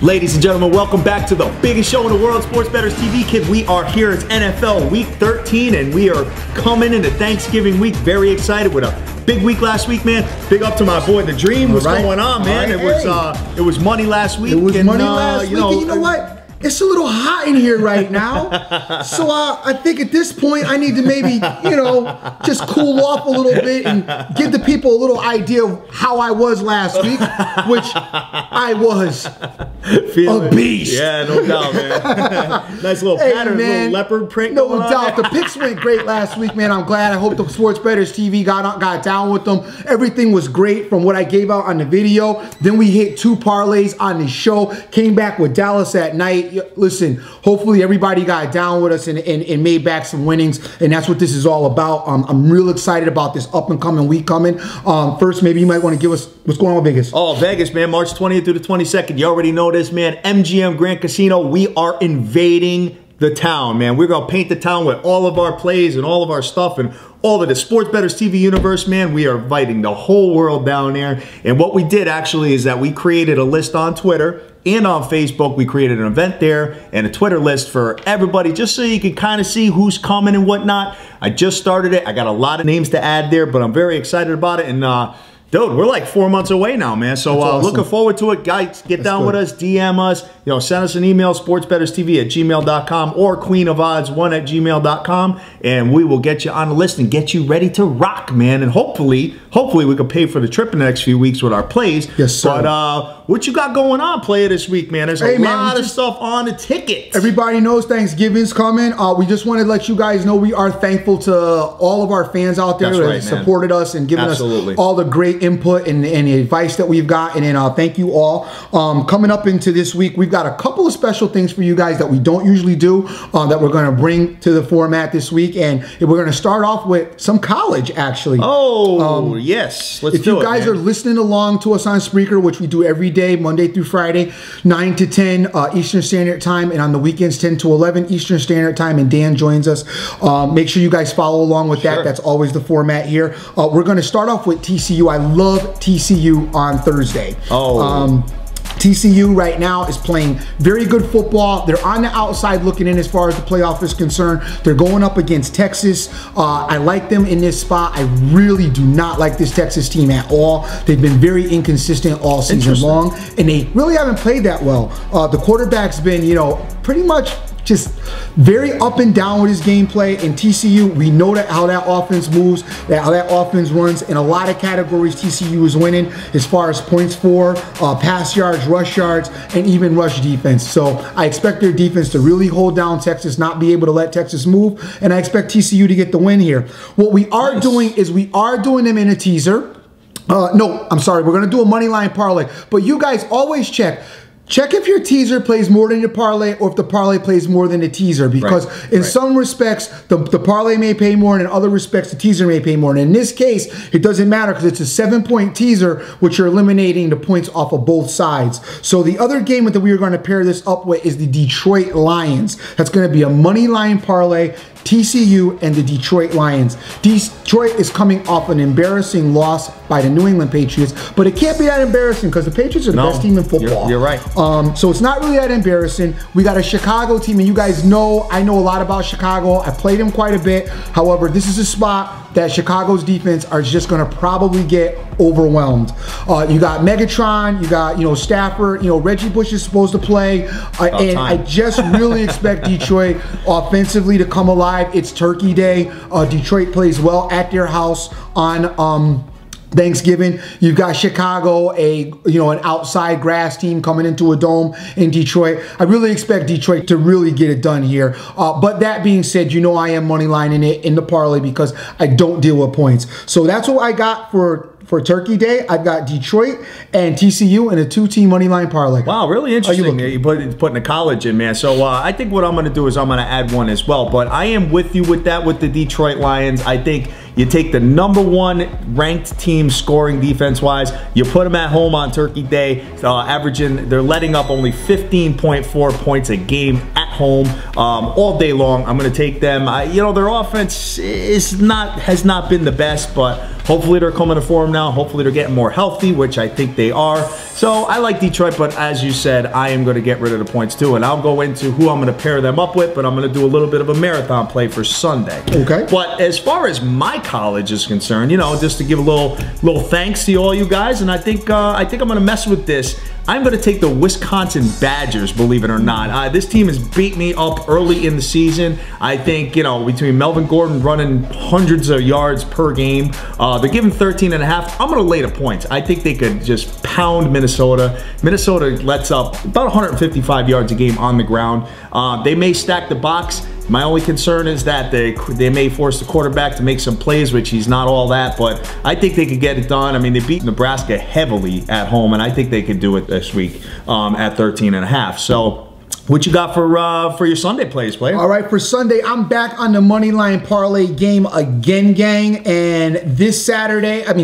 Ladies and gentlemen, welcome back to the biggest show in the world, Sports Bettors TV, kid. We are here. It's NFL Week 13, and we are coming into Thanksgiving week. Very excited with a big week last week, man. Big up to my boy, The Dream. What's going on, man? It was money last week. It was money last week, and you know what? It's a little hot in here right now, so I think at this point I need to maybe, you know, just cool off a little bit and give the people a little idea of how I was last week, which I was a beast. Yeah, no doubt, man. Nice little pattern, little leopard print. No doubt. The picks went great last week, man. I'm glad. I hope the Sports Bettors TV got down with them. Everything was great from what I gave out on the video. Then we hit 2 parlays on the show. Came back with Dallas at night. Listen, hopefully everybody got down with us and made back some winnings, and that's what this is all about. I'm real excited about this up-and-coming week coming. First, maybe you might want to give us what's going on with Vegas. Oh, Vegas, man, March 20th through the 22nd. You already know this, man. MGM Grand Casino, we are invading the town, man. We're going to paint the town with all of our plays and all of our stuff and all of the Sports Bettors TV universe, man. We are inviting the whole world down there. And what we did actually is that we created a list on Twitter and on Facebook. We created an event there and a Twitter list for everybody, just so you can kind of see who's coming and whatnot. I just started it. I got a lot of names to add there, but I'm very excited about it. And dude, we're like 4 months away now, man. So awesome. Looking forward to it. Guys, get down with us, DM us, you know, send us an email, sportsbettorstv@gmail.com or queenofodds1@gmail.com, and we will get you on the list and get you ready to rock, man. And hopefully we can pay for the trip in the next few weeks with our plays. Yes, sir. But what you got going on, player, this week, man? There's a lot of stuff on the ticket. Everybody knows Thanksgiving's coming. We just want to let you guys know we are thankful to all of our fans out there that supported us and given us all the great input and the advice that we've gotten, and thank you all. Coming up into this week, we've got a couple of special things for you guys that we don't usually do that we're going to bring to the format this week, and we're going to start off with some college, actually. Oh, yes. Let's do it, if you guys are listening along to us on Spreaker, which we do every day, Monday through Friday, 9 to 10 Eastern Standard Time, and on the weekends, 10 to 11 Eastern Standard Time, and Dan joins us. Make sure you guys follow along with that. That's always the format here. We're going to start off with TCU. I love TCU on Thursday. TCU right now is playing very good football. They're on the outside looking in as far as the playoff is concerned. They're going up against Texas. I like them in this spot. I really do not like this Texas team at all. They've been very inconsistent all season long, and they really haven't played that well. The quarterback's been, you know, pretty much just very up and down with his gameplay. In TCU, we know how that offense moves, how that offense runs. In a lot of categories, TCU is winning as far as points for, pass yards, rush yards, and even rush defense. So I expect their defense to really hold down Texas, not be able to let Texas move, and I expect TCU to get the win here. What we are doing is we are doing them in a teaser. No, I'm sorry, we're gonna do a money line parlay, but you guys always check if your teaser plays more than your parlay, or if the parlay plays more than the teaser, because in some respects, the parlay may pay more, and in other respects, the teaser may pay more. And in this case, it doesn't matter because it's a 7-point teaser, which you're eliminating the points off of both sides. So the other game that we are going to pair this up with is the Detroit Lions. That's going to be a money line parlay. TCU and the Detroit Lions. Detroit is coming off an embarrassing loss by the New England Patriots, but it can't be that embarrassing because the Patriots are the best team in football. You're right. So it's not really that embarrassing. We got a Chicago team, and you guys know I know a lot about Chicago. I played them quite a bit. However, this is a spot that Chicago's defense are just going to probably get overwhelmed. You got Megatron, you got, you know, Stafford, you know, Reggie Bush is supposed to play, and I just really expect Detroit offensively to come alive. It's Turkey Day. Detroit plays well at their house on Thanksgiving. You've got Chicago, an outside grass team coming into a dome in Detroit. I really expect Detroit to really get it done here. But that being said, you know I am money lining it in the parlay because I don't deal with points. So that's what I got for Turkey Day. I've got Detroit and TCU in a 2-team money line parlay. Wow, really interesting. You're putting the college in, man. So I think what I'm going to do is I'm going to add one as well. But I am with you with that with the Detroit Lions. I think you take the #1 ranked team scoring defense-wise, you put them at home on Turkey Day, they're letting up only 15.4 points a game at at home all day long. I'm going to take them. You know, their offense has not been the best, but hopefully they're coming to form now. Hopefully they're getting more healthy, which I think they are. So I like Detroit, but as you said, I am going to get rid of the points too, and I'll go into who I'm going to pair them up with, but I'm going to do a little bit of a marathon play for Sunday. Okay. But as far as my college is concerned, you know, just to give a little thanks to all you guys, and I think I'm going to mess with this. I'm going to take the Wisconsin Badgers, believe it or not. This team has beat me up early in the season. I think, you know, between Melvin Gordon running hundreds of yards per game, they're giving 13.5. I'm going to lay the points. I think they could just pound Minnesota. Minnesota lets up about 155 yards a game on the ground. They may stack the box. My only concern is that they may force the quarterback to make some plays, which he's not all that, but I think they could get it done. I mean, they beat Nebraska heavily at home, and I think they could do it this week at 13.5. So what you got for your Sunday plays, player? All right, for Sunday, I'm back on the money line parlay game again, gang. And this Sunday, I'm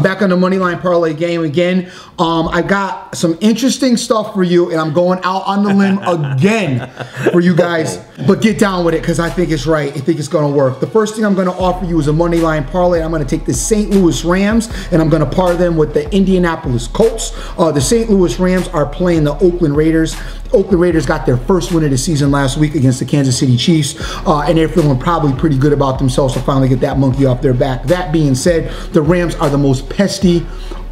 back on the money line parlay game again. I got some interesting stuff for you, and I'm going out on the limb again for you guys. But get down with it, because I think it's right. I think it's going to work. The first thing I'm going to offer you is a money line parlay. I'm going to take the St. Louis Rams, and I'm going to par them with the Indianapolis Colts. The St. Louis Rams are playing the Oakland Raiders. Oakland Raiders got their first win of the season last week against the Kansas City Chiefs, and they're feeling probably pretty good about themselves to finally get that monkey off their back. That being said, the Rams are the most pesky,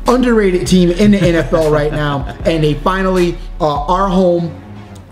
underrated team in the NFL right now, and they finally are home.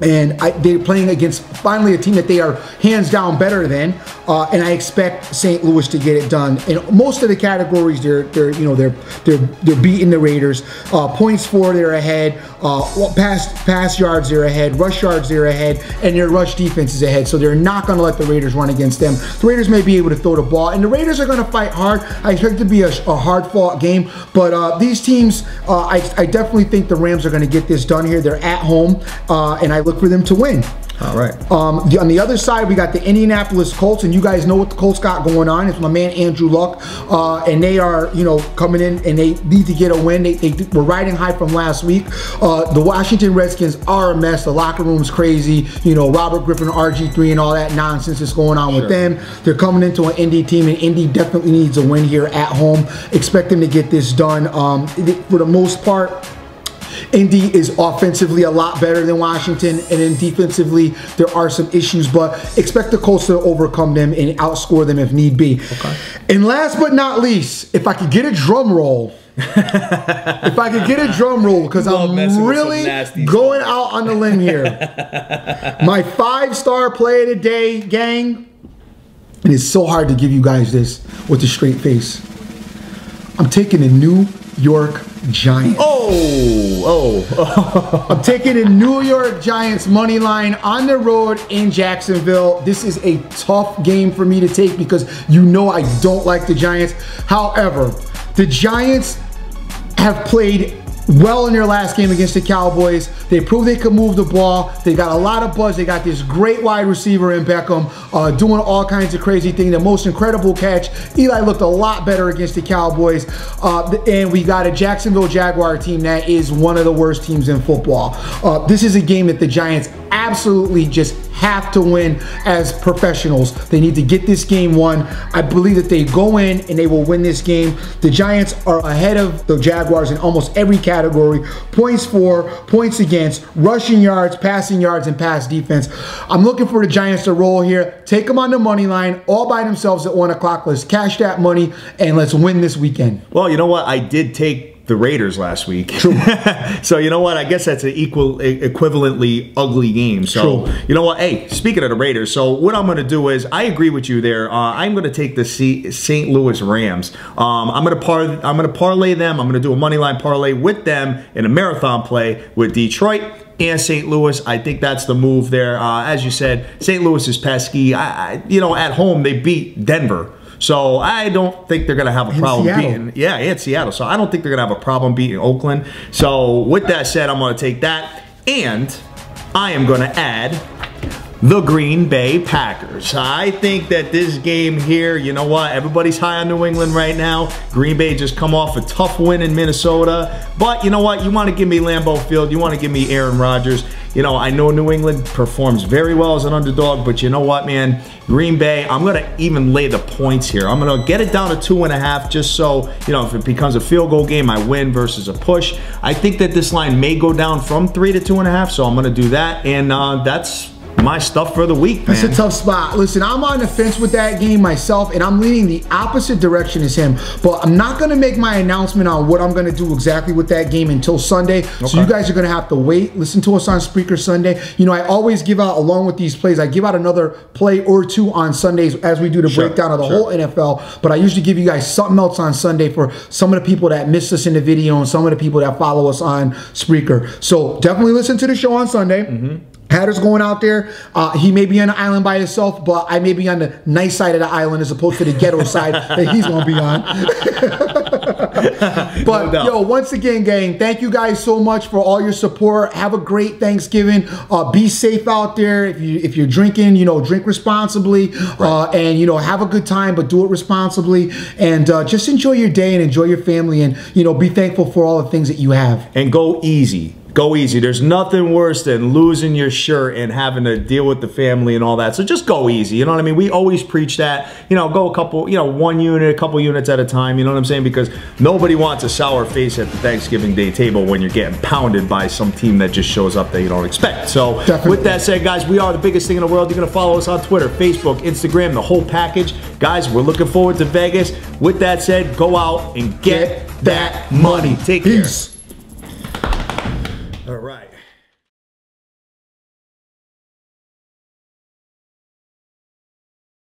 And they're playing against finally a team that they are hands down better than, and I expect St. Louis to get it done. In most of the categories, they're beating the Raiders. Points for, they're ahead. Pass yards, they're ahead. Rush yards, they're ahead, and their rush defense is ahead. So they're not going to let the Raiders run against them. The Raiders may be able to throw the ball, and the Raiders are going to fight hard. I expect it to be a hard-fought game, but these teams, I definitely think the Rams are going to get this done here. They're at home, and I look for them to win. All right. On the other side, we got the Indianapolis Colts, and you guys know what the Colts got going on. It's my man Andrew Luck, and they are, you know, coming in and they need to get a win. They were riding high from last week. The Washington Redskins are a mess. The locker room's crazy. You know, Robert Griffin, RG3, and all that nonsense is going on with them. They're coming into an Indy team, and Indy definitely needs a win here at home. Expect them to get this done. For the most part, Indy is offensively a lot better than Washington, and then defensively there are some issues, but expect the Colts to overcome them and outscore them if need be. Okay. And last but not least, if I could get a drum roll, because I'm really going out on the limb here. My 5-star play of the day, gang, and it's so hard to give you guys this with a straight face. I'm taking the New York Giants. I'm taking the New York Giants money line on the road in Jacksonville. This is a tough game for me to take because you know I don't like the Giants. However, the Giants have played well in their last game against the Cowboys. They proved they could move the ball. They got a lot of buzz. They got this great wide receiver in Beckham doing all kinds of crazy things. The most incredible catch. Eli looked a lot better against the Cowboys. And we got a Jacksonville Jaguar team that is one of the worst teams in football. This is a game that the Giants absolutely just have to win as professionals. They need to get this game won. I believe that they go in and they will win this game. The Giants are ahead of the Jaguars in almost every category. Points for, points against, rushing yards, passing yards, and pass defense. I'm looking for the Giants to roll here. Take them on the money line all by themselves at 1 o'clock. Let's cash that money and let's win this weekend. Well, you know what? I did take the Raiders last week. So you know what? I guess that's an equivalently ugly game. So you know what? Hey, speaking of the Raiders, so what I'm going to do is I agree with you there. I'm going to take the St. Louis Rams. I'm going to parlay them. I'm going to do a money line parlay with them in a marathon play with Detroit and St. Louis. I think that's the move there. As you said, St. Louis is pesky. You know, at home they beat Denver. So I don't think they're going to have a problem beating. Yeah, and Seattle. So I don't think they're going to have a problem beating Oakland. So with that said, I'm going to take that. And I am going to add the Green Bay Packers. I think that this game here, you know what? Everybody's high on New England right now. Green Bay just come off a tough win in Minnesota. But you know what? You want to give me Lambeau Field. You want to give me Aaron Rodgers. You know, I know New England performs very well as an underdog, but you know what, man? Green Bay, I'm going to even lay the points here. I'm going to get it down to 2.5 just so, you know, if it becomes a field goal game, I win versus a push. I think that this line may go down from 3 to 2.5, so I'm going to do that. And that's my stuff for the week, man. It's a tough spot. Listen, I'm on the fence with that game myself, and I'm leaning the opposite direction as him. But I'm not going to make my announcement on what I'm going to do exactly with that game until Sunday. Okay. So you guys are going to have to wait. Listen to us on Spreaker Sunday. You know, I always give out, along with these plays, I give out another play or two on Sundays as we do the breakdown of the whole NFL. But I usually give you guys something else on Sunday for some of the people that missed us in the video and some of the people that follow us on Spreaker. So definitely listen to the show on Sunday. Hatter's going out there. He may be on the island by himself, but I may be on the nice side of the island as opposed to the ghetto side that he's going to be on. But, yo, once again, gang, thank you guys so much for all your support. Have a great Thanksgiving. Be safe out there. If you're drinking, you know, drink responsibly. And, you know, have a good time, but do it responsibly. And just enjoy your day and enjoy your family and, you know, be thankful for all the things that you have. And go easy. Go easy. There's nothing worse than losing your shirt and having to deal with the family and all that. So just go easy. You know what I mean? We always preach that. You know, go a couple, you know, one unit, a couple units at a time. You know what I'm saying? Because nobody wants a sour face at the Thanksgiving Day table when you're getting pounded by some team that just shows up that you don't expect. So with that said, guys, we are the biggest thing in the world. You're going to follow us on Twitter, Facebook, Instagram, the whole package. Guys, we're looking forward to Vegas. With that said, go out and get that money. Take care. Peace. All right.